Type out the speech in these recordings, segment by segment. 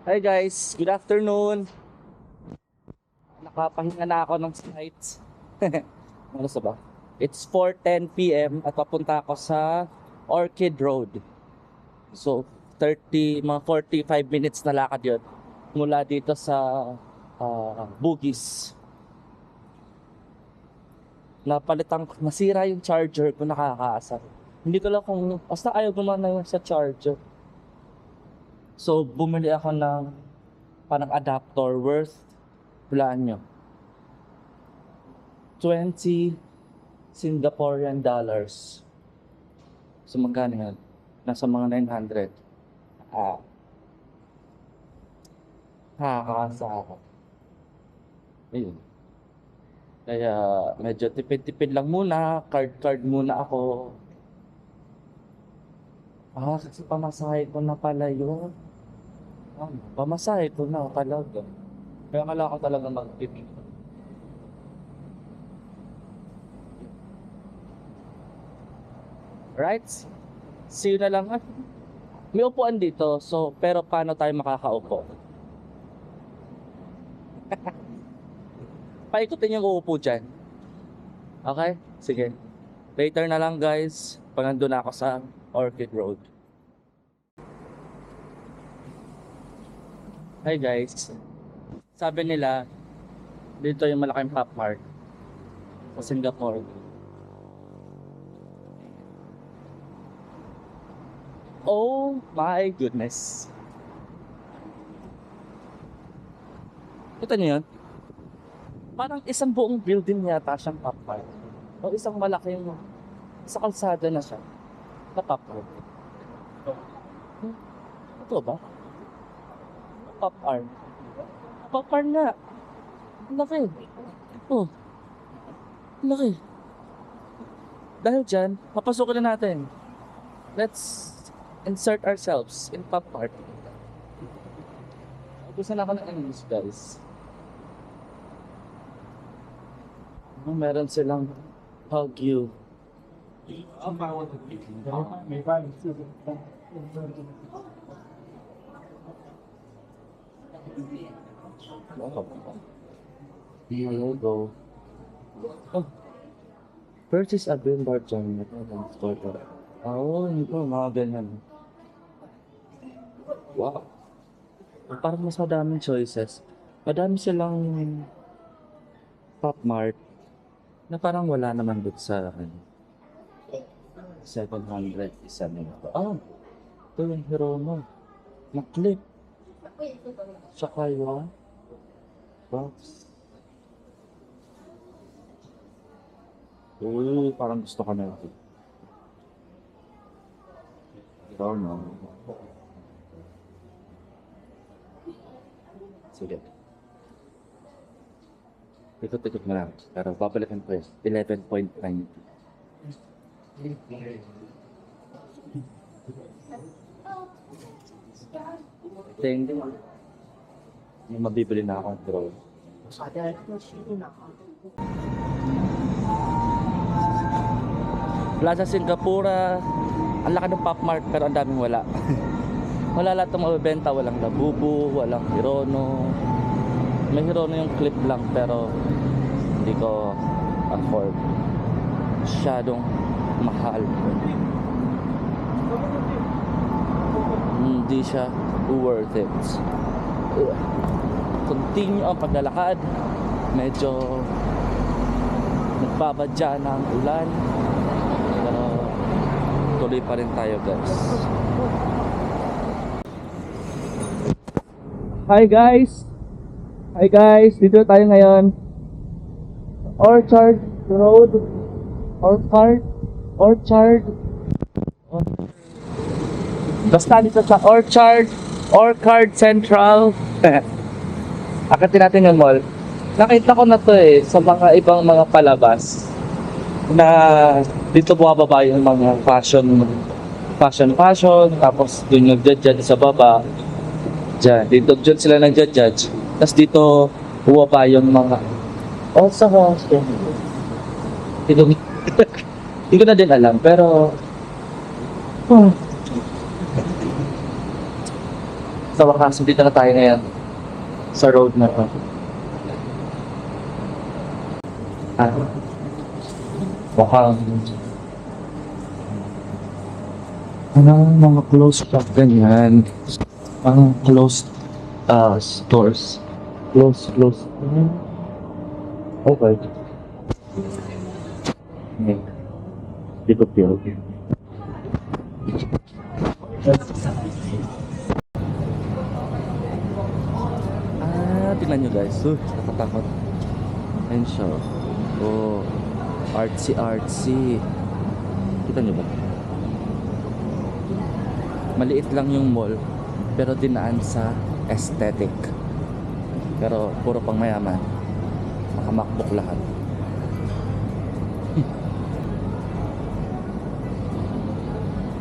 Hi guys, good afternoon. Nakapahinga na ako ng flights. Ano sa ba? It's 4:10 p.m. at papunta ako sa Orchid Road. So, mga 45 minutes na lakad yun. Mula dito sa Bugis. Nasira yung charger ko, nakakaasar. Hindi ko lang kung, basta ayaw gumana yung sa charger. So, bumili ako ng parang adapter worth, hulaan nyo, 20 Singaporean dollars. So, magkano yan? Nasa mga 900. Nakakasa ako. Ayun. Kaya, medyo tipid-tipid lang muna. Card muna ako. Kasi pamasahe ko na pala yun. Pamasahe ko na talaga. Kaya kailangan ko talaga magtipid. Right? See you na lang. May upuan dito. So, pero paano tayo makakaupo? Paikutin yung uupo dyan. Okay? Sige. Later na lang guys. Pag nandun ako sa Orchid Road. Hi guys. Sabi nila, dito yung malaking Pop Mart sa Singapore. Oh my goodness. Ito niyo yun? Parang isang buong building yata siyang Pop Mart. O isang malaking, sa kalsada na siya. Na Pop Mart. Ito ba? Pop Mart. Pop Mart nga. Ang laki. Oh. Ang laki. Dahil dyan, papasukin na natin. Let's insert ourselves in Pop Mart. Gusto na ako ng English, guys. Meron silang hug you. Here you go. Oh. Purchase a billboard dyan. Ito, mga ganyan. Wow. Parang mas madaming choices. Madami silang Pop Mart na parang wala naman dito sa 700 isa nila. Ito yung Hirono. Na-clip. Tsaka yung box. Uy, parang gusto ka na ito. Hirono. Sige. Ikot-ikot mo lang. Pero babalikan ko yun. 11.90. Tingin. Yung mabibili na akong drone. Plaza Singapura. Ang laki ng Pop Mart pero ang daming wala. Wala lahat ng mabibenta. Walang Labubu, walang Hirono. May Hirono yung clip lang pero hindi ko afford. Masyadong mahal. Hindi siya worth it. Continue ang paglalakad. Medyo nagbabadya ng ulan. Pero tuloy pa rin tayo guys. Hi guys, dito tayo ngayon. Orchard Road. Orchard. Basta dito sa Orchard Central. Akitin natin yung mall. Nakita ko na to sa mga ibang mga palabas na dito bumababa yung mga fashion, tapos dun yung judge sa baba. Dito sila nag-judge. Tapos dito bumaba yung mga sa hostel. Hindi ko na din alam pero Sa wakas, dito na tayo ngayon sa road na to. Ah, mukhang anong mga closed shop ganyan. Ang closed stores. Close. Okay. Dito feel. Tingnan nyo guys. Nakatakot. Ayun siya. Oh, artsy. Kita nyo ba? Maliit lang yung mall, pero dinaan sa aesthetic. Pero puro pang mayaman. Makamakbok lahat.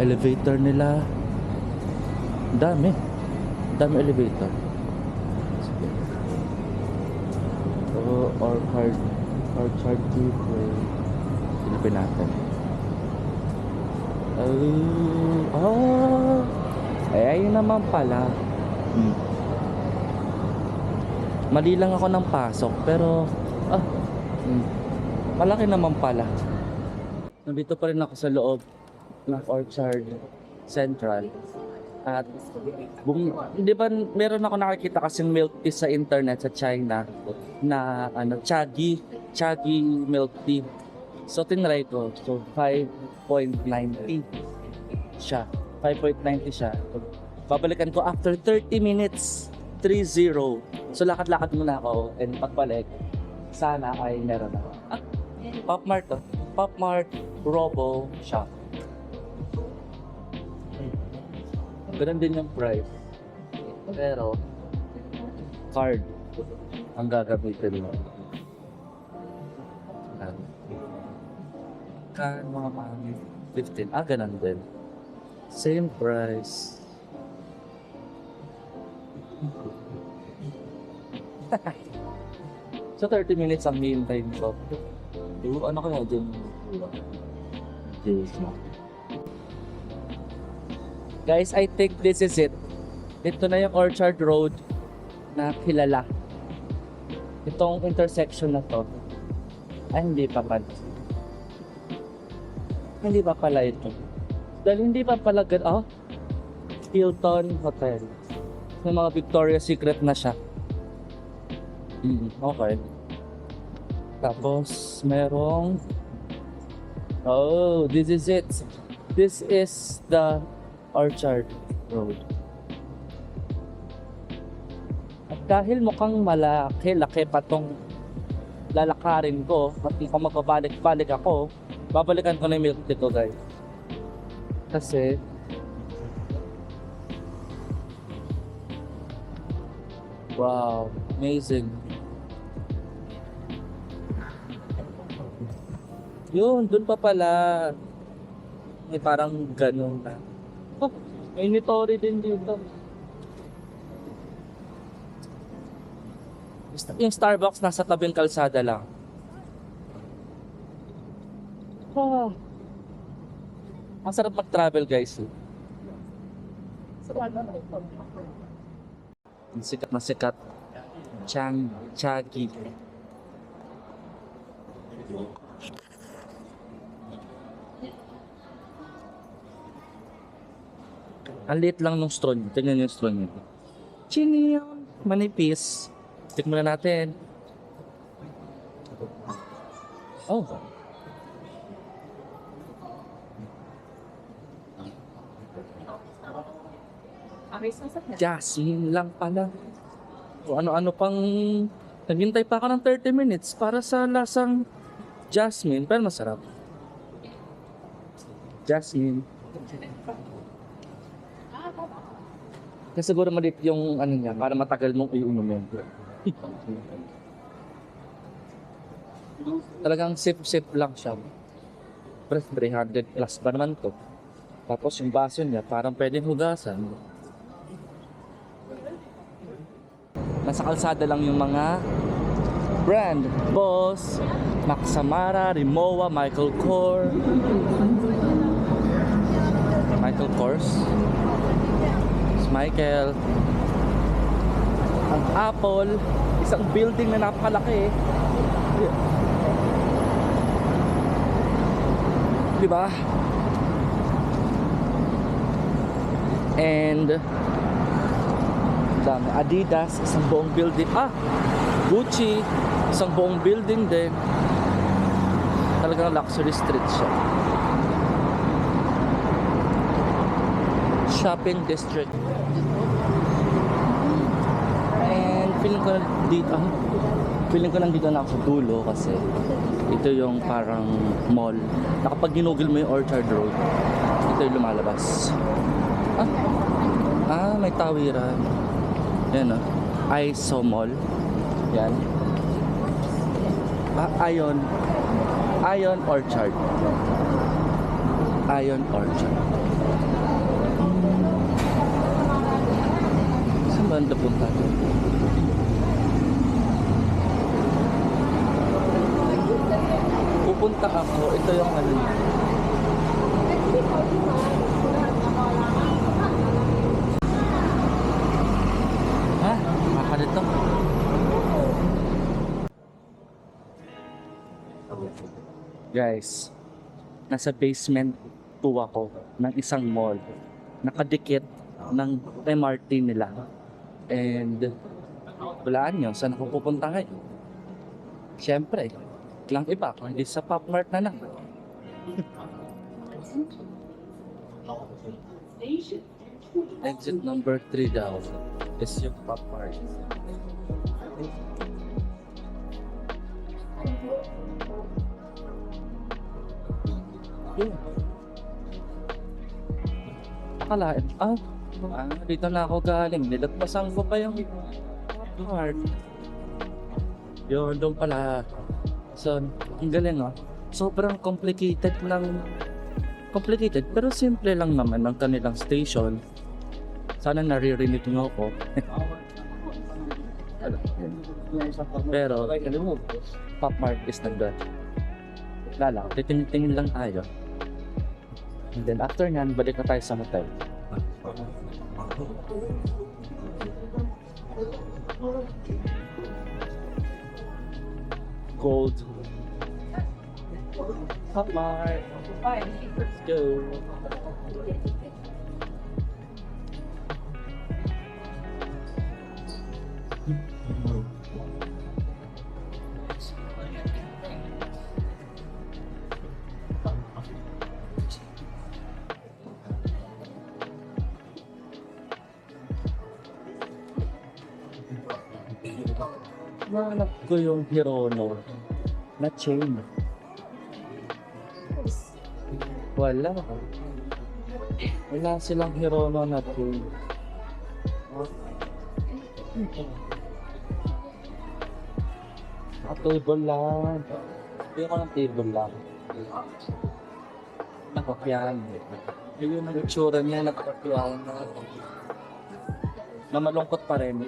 Elevator nila. Dami elevator. Or card gateway. Silipin natin. Ayun naman pala. Mali lang ako ng pasok, pero malaki naman pala. Nandito pa rin ako sa loob ng Orchard Central. At di ba meron ako nakikita kasing milk tea sa internet sa China na Chaggy milk tea. So tinry ko. So 5.90 siya. 5.90 siya. Babalikan ko after 30 minutes. 3-0. So lakad-lakad muna ako and pagbalik sana ay meron ako. Popmart to. Popmart Robo Shop. Ganun din yung price. Pero card ang gagamitin mo. Kan mga pangit 15. Ganun din. Same price. So 30 minutes ang hintayin ko. Ano kaya dyan? Guys, I think this is it. Ito na yung Orchard Road na kilala. Itong intersection na to. Hindi pa pala. Hindi pa pala ito. Dahil hindi pa pala Hilton Hotel. May mga Victoria's Secret na siya. Okay. Tapos, merong this is it. This is the Orchard Road. At dahil mukhang laki pa tong lalakarin ko, at kung magbabalik-balik ako, babalikan ko na yung milk tea ko, guys. Kasi wow, amazing. Yun, dun pa pala. May parang ganun na. May Nitori din dito. Yung Starbucks nasa tabing kalsada lang. Ang sarap mag-travel, guys. Ang sikat na sikat. Chaggy. Ang liit lang ng straw niya. Tingnan yung straw niya. Chini yun. Manipis. Tikman na natin. Jasmine lang pala. O ano-ano pang... Naghintay pa ako ng 30 minutes para sa lasang jasmine. Pero masarap. Jasmine. Kasi siguro maliit yung niya para matagal mong iunumin. Talagang sip-sip lang siya. Pero 300 plus ba naman to? Tapos yung baso niya parang pwedeng hugasan. Nasa kalsada lang yung mga brand. Boss, Max Mara, Rimowa, Michael Kors. Michael. ang Apple, isang building na napakalaki. Di ba? And dami Adidas, isang buong building. Gucci, isang buong building din. Talagang luxury street siya. Shopping district. And feeling ko nandito na ako sa dulo kasi ito yung parang mall na kapag ginugol mo yung Orchard Road, ito yung lumalabas. May tawiran. Yan ISO Mall. Yan. Ion Orchard. Ion Orchard. Saan ba ang punta doon? Pupunta ako. Ito yung maka dito. Guys, nasa basement 2 ako ng isang mall. Nakadikit ng MRT nila. And walaan nyo, saan ako pupunta ngayon? Siyempre, lang iba, hindi sa Pop Mart na lang. Exit number 3 daw is yung Pop Mart. Akalain, dito na ako galing. Nilagpasan ko pa yung Mart. Yun, doon pala. So, ang galing sobrang complicated pero simple lang naman ang kanilang station. Sana naririnig nyo ako. Pero, Pop Mart is nagdaan. Lala, titingin lang tayo. And then after nyan, balik na tayo sa hotel. Gold. Pop Mart. Let's go. Nahanap ko yung Hirono na chain. Wala silang Hirono na chain. Table lang. Hindi ko ng table lang. Nakakyan. Yung nag-itsura niya, nakakyan na malungkot pa rin.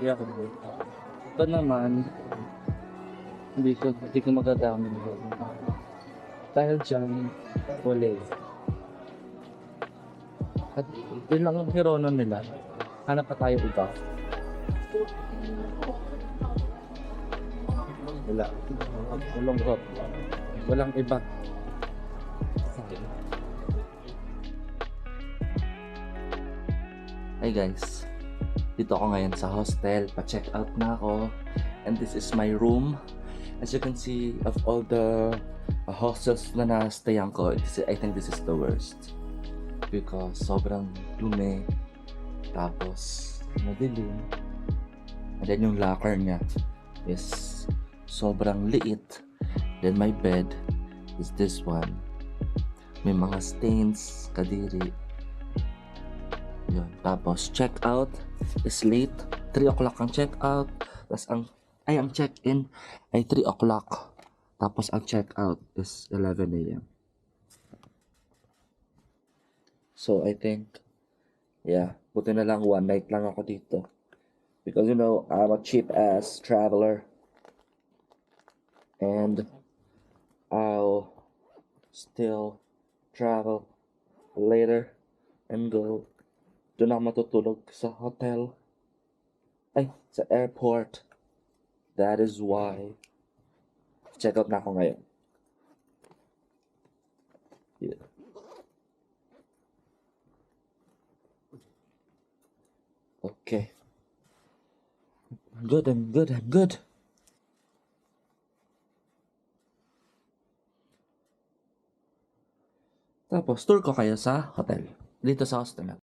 Ito naman, hindi ko magagamit. Dahil dyan, wala. At yun lang ang Hirono nila. Hanap pa tayo iba. Wala. Malungkot. Walang iba. Hi guys. Dito ako ngayon sa hostel. Pa-check out na ako. And this is my room. As you can see, of all the hostels na na-stayan ko, I think this is the worst. Because sobrang dumi. Tapos, madilim. And then yung locker niya is sobrang liit. Then my bed is this one. May mga stains, kadiri. Yun. Tapos check out is late. 3 o'clock ang check out. Tapos ang check-in ay 3 o'clock. Tapos ang check out is 11 a.m. So I think, buti na lang 1 night lang ako dito. Because I'm a cheap ass traveler. And I'll still travel later and go. Doon ako matutulog sa hotel. Ay, sa airport. That is why. Check out na ako ngayon. Yeah. Okay. I'm good, I'm good, I'm good. Tapos, tour ko kayo sa hotel. Dito sa hostel.